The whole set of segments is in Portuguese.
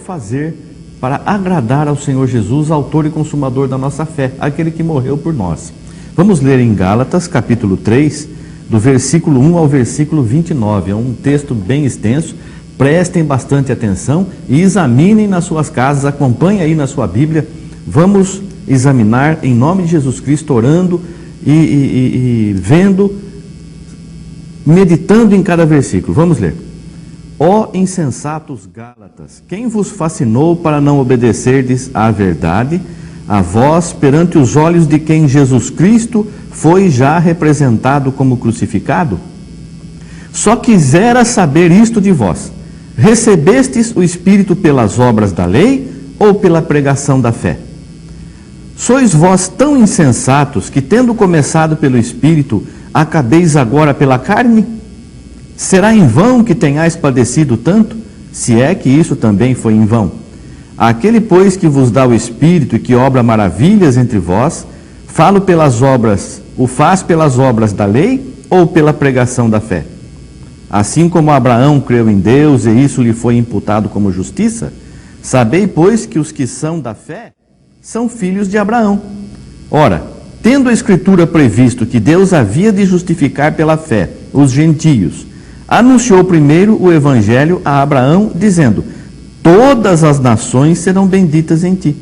fazer para agradar ao Senhor Jesus, autor e consumador da nossa fé, aquele que morreu por nós. Vamos ler em Gálatas, capítulo 3, do versículo 1 ao versículo 29. É um texto bem extenso. Prestem bastante atenção e examinem nas suas casas, acompanhem aí na sua Bíblia. Vamos examinar em nome de Jesus Cristo, orando e vendo, meditando em cada versículo. Vamos ler. Ó insensatos Gálatas, quem vos fascinou para não obedecerdes à verdade, a vós, perante os olhos de quem Jesus Cristo foi já representado como crucificado? Só quisera saber isto de vós: recebestes o Espírito pelas obras da lei ou pela pregação da fé? Sois vós tão insensatos que, tendo começado pelo Espírito, acabeis agora pela carne? Será em vão que tenhais padecido tanto, se é que isso também foi em vão? Aquele, pois, que vos dá o Espírito e que obra maravilhas entre vós, o faz pelas obras da lei ou pela pregação da fé? Assim como Abraão creu em Deus e isso lhe foi imputado como justiça, sabei, pois, que os que são da fé são filhos de Abraão. Ora, tendo a Escritura previsto que Deus havia de justificar pela fé os gentios, anunciou primeiro o Evangelho a Abraão, dizendo: todas as nações serão benditas em ti.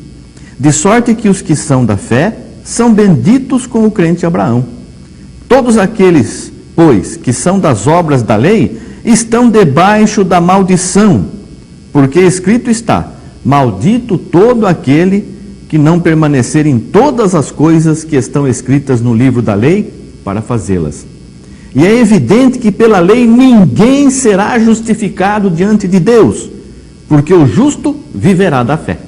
De sorte que os que são da fé são benditos com o crente Abraão. Todos aqueles, pois, que são das obras da lei, estão debaixo da maldição, porque escrito está: maldito todo aquele que não permanecer em todas as coisas que estão escritas no livro da lei para fazê-las. E é evidente que pela lei ninguém será justificado diante de Deus, porque o justo viverá da fé.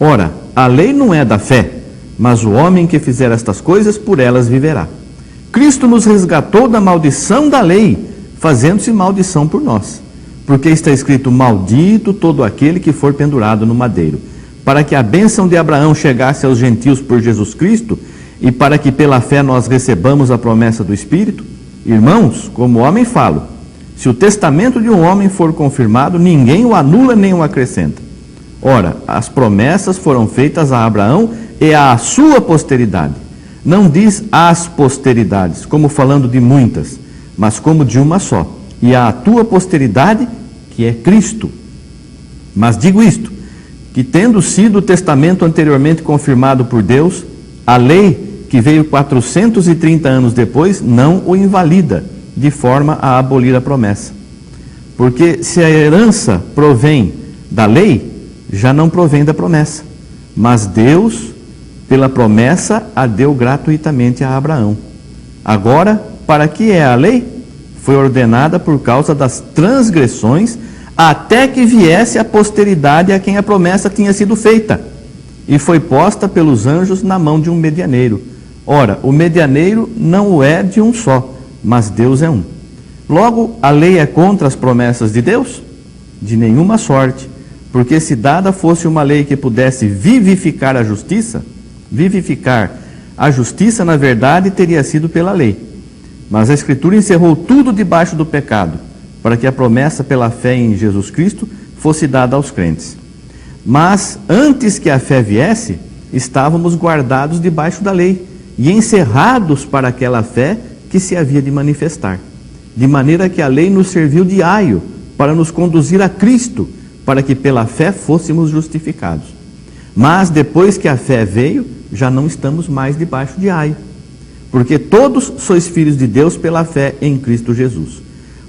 Ora, a lei não é da fé, mas o homem que fizer estas coisas, por elas viverá. Cristo nos resgatou da maldição da lei, fazendo-se maldição por nós. Porque está escrito: maldito todo aquele que for pendurado no madeiro. Para que a bênção de Abraão chegasse aos gentios por Jesus Cristo, e para que pela fé nós recebamos a promessa do Espírito. Irmãos, como homem falo, se o testamento de um homem for confirmado, ninguém o anula nem o acrescenta. Ora, as promessas foram feitas a Abraão e à sua posteridade. Não diz as posteridades, como falando de muitas, mas como de uma só, e à tua posteridade, que é Cristo. Mas digo isto, que tendo sido o testamento anteriormente confirmado por Deus, a lei, que veio 430 anos depois, não o invalida, de forma a abolir a promessa. Porque se a herança provém da lei, já não provém da promessa. Mas Deus, pela promessa, a deu gratuitamente a Abraão. Agora, para que é a lei? Foi ordenada por causa das transgressões, até que viesse a posteridade a quem a promessa tinha sido feita, e foi posta pelos anjos na mão de um medianeiro. Ora, o medianeiro não o é de um só, mas Deus é um. Logo, a lei é contra as promessas de Deus? De nenhuma sorte, porque se dada fosse uma lei que pudesse vivificar a justiça, na verdade, teria sido pela lei. Mas a Escritura encerrou tudo debaixo do pecado, para que a promessa pela fé em Jesus Cristo fosse dada aos crentes. Mas, antes que a fé viesse, estávamos guardados debaixo da lei e encerrados para aquela fé que se havia de manifestar. De maneira que a lei nos serviu de aio para nos conduzir a Cristo, para que pela fé fôssemos justificados. Mas, depois que a fé veio, já não estamos mais debaixo de aio. Porque todos sois filhos de Deus pela fé em Cristo Jesus.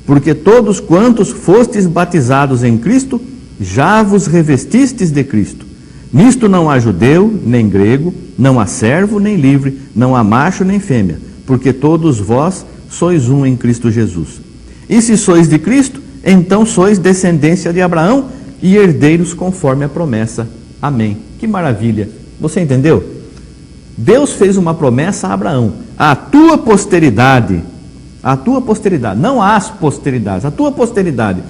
Porque todos quantos fostes batizados em Cristo, já vos revestistes de Cristo. Nisto não há judeu, nem grego, não há servo, nem livre, não há macho, nem fêmea, porque todos vós sois um em Cristo Jesus. E se sois de Cristo, então sois descendência de Abraão e herdeiros conforme a promessa. Amém. Que maravilha! Você entendeu? Deus fez uma promessa a Abraão: a tua posteridade, não as posteridades, a tua posteridade.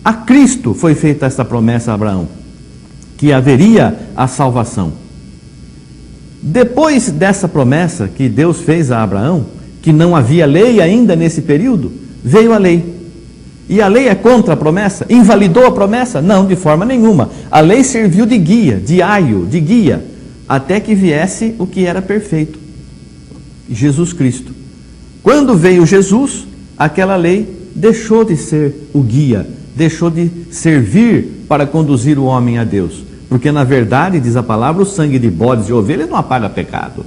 A Cristo foi feita esta promessa a Abraão, que haveria a salvação. Depois dessa promessa que Deus fez a Abraão, que não havia lei ainda nesse período, veio a lei. E a lei é contra a promessa? Invalidou a promessa? Não, de forma nenhuma. A lei serviu de guia, de aio, de guia, até que viesse o que era perfeito, Jesus Cristo. Quando veio Jesus, aquela lei deixou de ser o guia, deixou de servir para conduzir o homem a Deus. Porque na verdade, diz a palavra, o sangue de bodes e ovelhas não apaga pecado,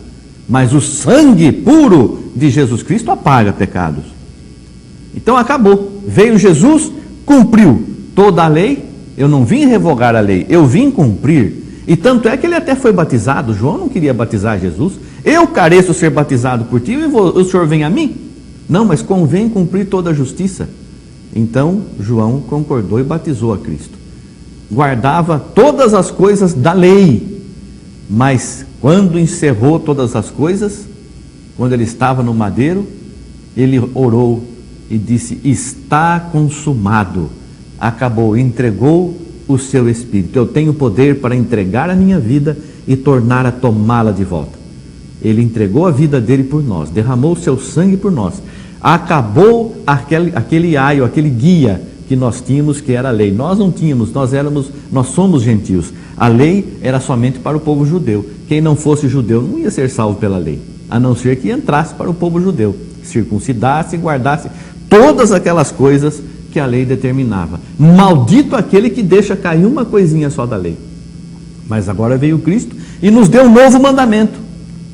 mas o sangue puro de Jesus Cristo apaga pecados. Então acabou, veio Jesus, cumpriu toda a lei. Eu não vim revogar a lei, eu vim cumprir. E tanto é que ele até foi batizado. João não queria batizar Jesus. Eu careço ser batizado por ti, e o Senhor vem a mim? Não, mas convém cumprir toda a justiça. Então João concordou e batizou a Cristo. Guardava todas as coisas da lei, mas quando encerrou todas as coisas, quando ele estava no madeiro, ele orou e disse: está consumado, acabou, entregou o seu Espírito. Eu tenho poder para entregar a minha vida e tornar a tomá-la de volta. Ele entregou a vida dele por nós, derramou o seu sangue por nós, acabou aquele aio, aquele guia que nós tínhamos, que era a lei. Nós não tínhamos, nós somos gentios. A lei era somente para o povo judeu. Quem não fosse judeu não ia ser salvo pela lei, a não ser que entrasse para o povo judeu, circuncidasse e guardasse todas aquelas coisas que a lei determinava. Maldito aquele que deixa cair uma coisinha só da lei. Mas agora veio Cristo e nos deu um novo mandamento.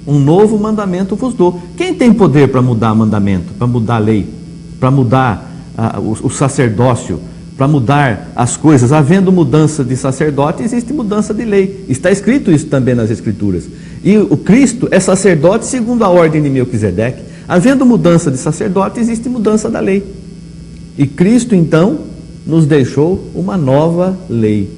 Um novo mandamento vos dou. Quem tem poder para mudar mandamento, para mudar a lei, para mudar o sacerdócio, para mudar as coisas? Havendo mudança de sacerdote, existe mudança de lei. Está escrito isso também nas Escrituras. E o Cristo é sacerdote segundo a ordem de Melquisedeque. Havendo mudança de sacerdote, existe mudança da lei. E Cristo então nos deixou uma nova lei,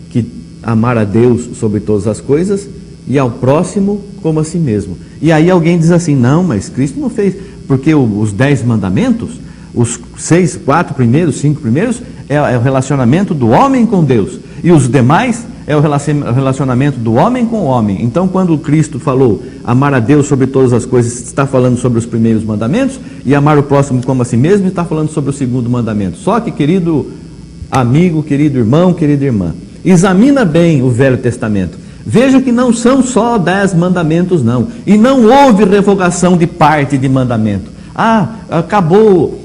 que amar a Deus sobre todas as coisas e ao próximo como a si mesmo. E aí alguém diz assim: não, mas Cristo não fez, porque os 10 mandamentos, os 5 primeiros é o relacionamento do homem com Deus, e os demais é o relacionamento do homem com o homem. Então quando Cristo falou amar a Deus sobre todas as coisas, está falando sobre os primeiros mandamentos, e amar o próximo como a si mesmo está falando sobre o segundo mandamento. Só que, querido amigo, querido irmão, querida irmã, examina bem o Velho Testamento. Veja que não são só 10 mandamentos, não. E não houve revogação de parte de mandamento. Acabou,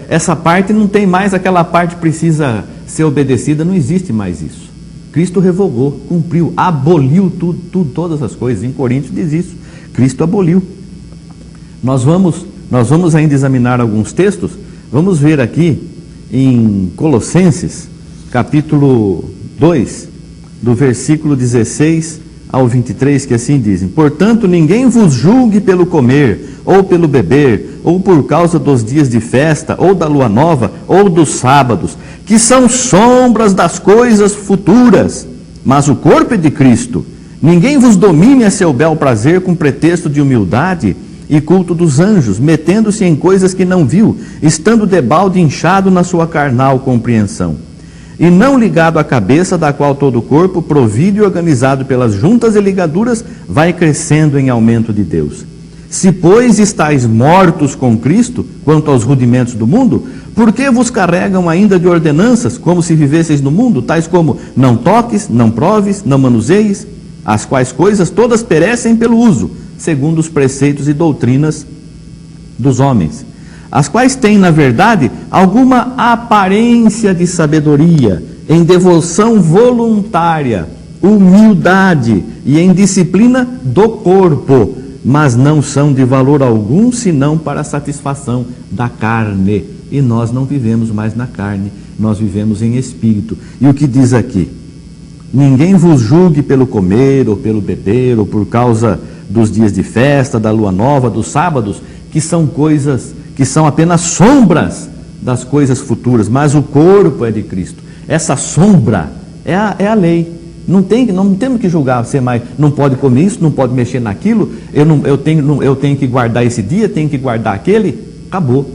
essa parte não tem mais, aquela parte precisa ser obedecida. Não existe mais isso. Cristo revogou, cumpriu, aboliu tudo, todas as coisas. Em Coríntios diz isso. Cristo aboliu. Nós vamos ainda examinar alguns textos. Vamos ver aqui em Colossenses, capítulo 2, do versículo 16 ao 23, que assim dizem: portanto, ninguém vos julgue pelo comer, ou pelo beber, ou por causa dos dias de festa, ou da lua nova, ou dos sábados, que são sombras das coisas futuras, mas o corpo é de Cristo. Ninguém vos domine a seu bel prazer com pretexto de humildade e culto dos anjos, metendo-se em coisas que não viu, estando debalde inchado na sua carnal compreensão, e não ligado à cabeça, da qual todo o corpo, provido e organizado pelas juntas e ligaduras, vai crescendo em aumento de Deus. Se, pois, estáis mortos com Cristo, quanto aos rudimentos do mundo, por que vos carregam ainda de ordenanças, como se vivesseis no mundo, tais como: não toques, não proves, não manuseis, as quais coisas todas perecem pelo uso, segundo os preceitos e doutrinas dos homens, as quais têm, na verdade, alguma aparência de sabedoria, em devoção voluntária, humildade e em disciplina do corpo, mas não são de valor algum, senão para a satisfação da carne. E nós não vivemos mais na carne, nós vivemos em espírito. E o que diz aqui? Ninguém vos julgue pelo comer, ou pelo beber, ou por causa dos dias de festa, da lua nova, dos sábados, que são coisas que são apenas sombras das coisas futuras, mas o corpo é de Cristo. Essa sombra é a lei. Não temos que julgar você mais, não pode comer isso, não pode mexer naquilo, eu tenho que guardar esse dia, tenho que guardar aquele. Acabou.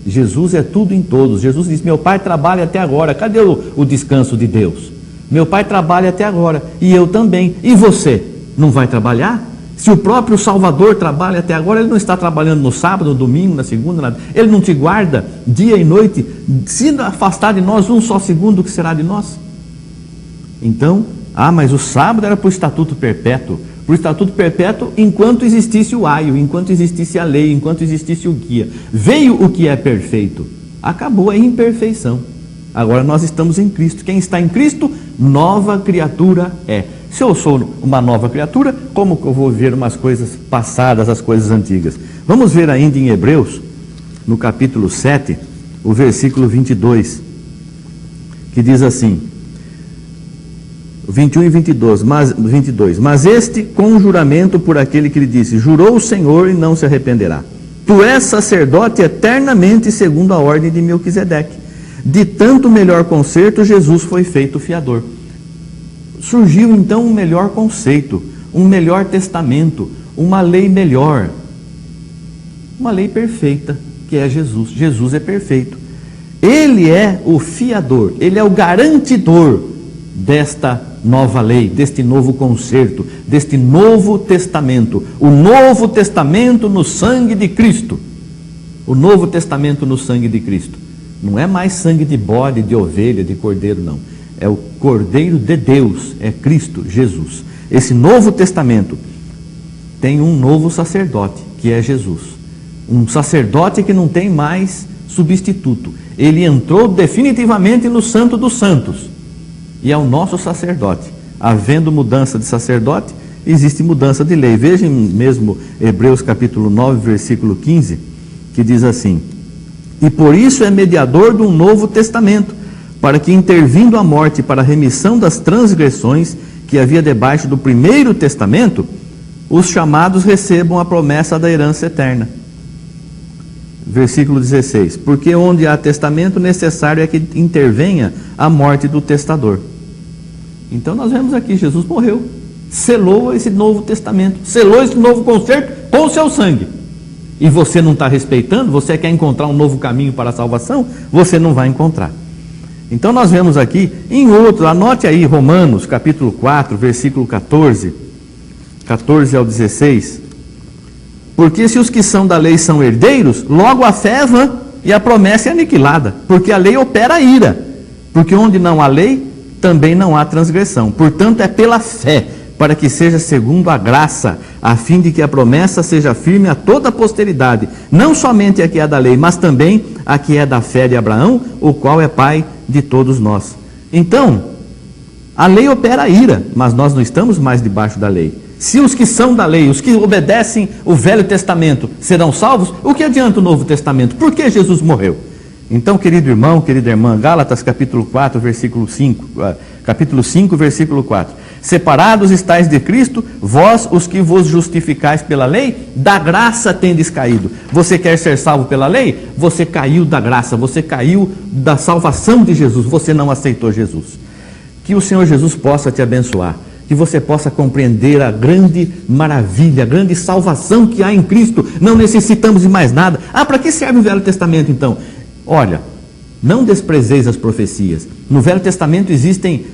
Jesus é tudo em todos. Jesus diz: meu Pai trabalha até agora. Cadê o descanso de Deus? Meu Pai trabalha até agora, e eu também. E você não vai trabalhar? Se o próprio Salvador trabalha até agora, Ele não está trabalhando no sábado, no domingo, na segunda, Ele não te guarda dia e noite. Se afastar de nós um só segundo, o que será de nós? Então, mas o sábado era para o estatuto perpétuo. Para o estatuto perpétuo enquanto existisse o aio, enquanto existisse a lei, enquanto existisse o guia. Veio o que é perfeito. Acabou a imperfeição. Agora nós estamos em Cristo. Quem está em Cristo, nova criatura é. Se eu sou uma nova criatura, como que eu vou ver umas coisas passadas, as coisas antigas? Vamos ver ainda em Hebreus, no capítulo 7, o versículo 22, que diz assim, 21 e 22, mas este com juramento por aquele que lhe disse, jurou o Senhor e não se arrependerá. Tu és sacerdote eternamente segundo a ordem de Melquisedeque. De tanto melhor concerto, Jesus foi feito fiador. Surgiu então um melhor conceito, um melhor testamento, uma lei melhor, uma lei perfeita, que é Jesus. Jesus é perfeito. Ele é o fiador, ele é o garantidor desta nova lei, deste novo concerto, deste novo testamento. O novo testamento no sangue de Cristo. O novo testamento no sangue de Cristo. Não é mais sangue de bode, de ovelha, de cordeiro, não. É o Cordeiro de Deus, é Cristo Jesus. Esse novo testamento tem um novo sacerdote, que é Jesus. Um sacerdote que não tem mais substituto. Ele entrou definitivamente no Santo dos Santos. E é o nosso sacerdote. Havendo mudança de sacerdote, existe mudança de lei. Vejam mesmo Hebreus capítulo 9, versículo 15, que diz assim: e por isso é mediador de um novo testamento, para que, intervindo a morte para a remissão das transgressões que havia debaixo do primeiro testamento, os chamados recebam a promessa da herança eterna. Versículo 16: porque onde há testamento, necessário é que intervenha a morte do testador. Então nós vemos aqui, Jesus morreu, selou esse novo testamento, selou esse novo concerto com o seu sangue. E você não está respeitando, você quer encontrar um novo caminho para a salvação, você não vai encontrar. Então nós vemos aqui, em outro, anote aí Romanos capítulo 4, versículo 14 ao 16. Porque se os que são da lei são herdeiros, logo a fé é vã e a promessa é aniquilada, porque a lei opera a ira, porque onde não há lei, também não há transgressão. Portanto, é pela fé, para que seja segundo a graça, a fim de que a promessa seja firme a toda a posteridade, não somente a que é da lei, mas também a que é da fé de Abraão, o qual é pai de todos nós. Então, a lei opera a ira, mas nós não estamos mais debaixo da lei. Se os que são da lei, os que obedecem o Velho Testamento, serão salvos, o que adianta o Novo Testamento? Por que Jesus morreu? Então, querido irmão, querida irmã, Gálatas capítulo 4, versículo 5, capítulo 5, versículo 4. Separados estáis de Cristo, vós os que vos justificais pela lei, da graça tendes caído. Você quer ser salvo pela lei? Você caiu da graça, você caiu da salvação de Jesus, você não aceitou Jesus. Que o Senhor Jesus possa te abençoar, que você possa compreender a grande maravilha, a grande salvação que há em Cristo. Não necessitamos de mais nada. Para que serve o Velho Testamento então? Olha, não desprezeis as profecias. No Velho Testamento existem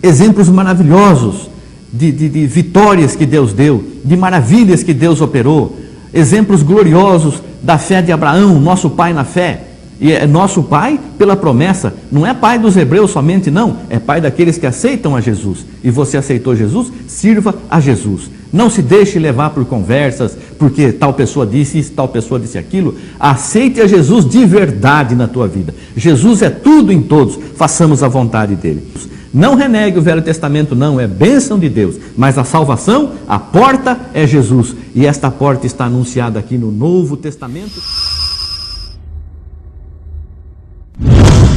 exemplos maravilhosos de vitórias que Deus deu, de maravilhas que Deus operou, exemplos gloriosos da fé de Abraão, nosso pai na fé. E é nosso pai pela promessa, não é pai dos hebreus somente, não, é pai daqueles que aceitam a Jesus. E você aceitou Jesus? Sirva a Jesus. Não se deixe levar por conversas, porque tal pessoa disse isso, tal pessoa disse aquilo. Aceite a Jesus de verdade na tua vida. Jesus é tudo em todos, façamos a vontade dele. Não renegue o Velho Testamento, não, é bênção de Deus. Mas a salvação, a porta é Jesus. E esta porta está anunciada aqui no Novo Testamento.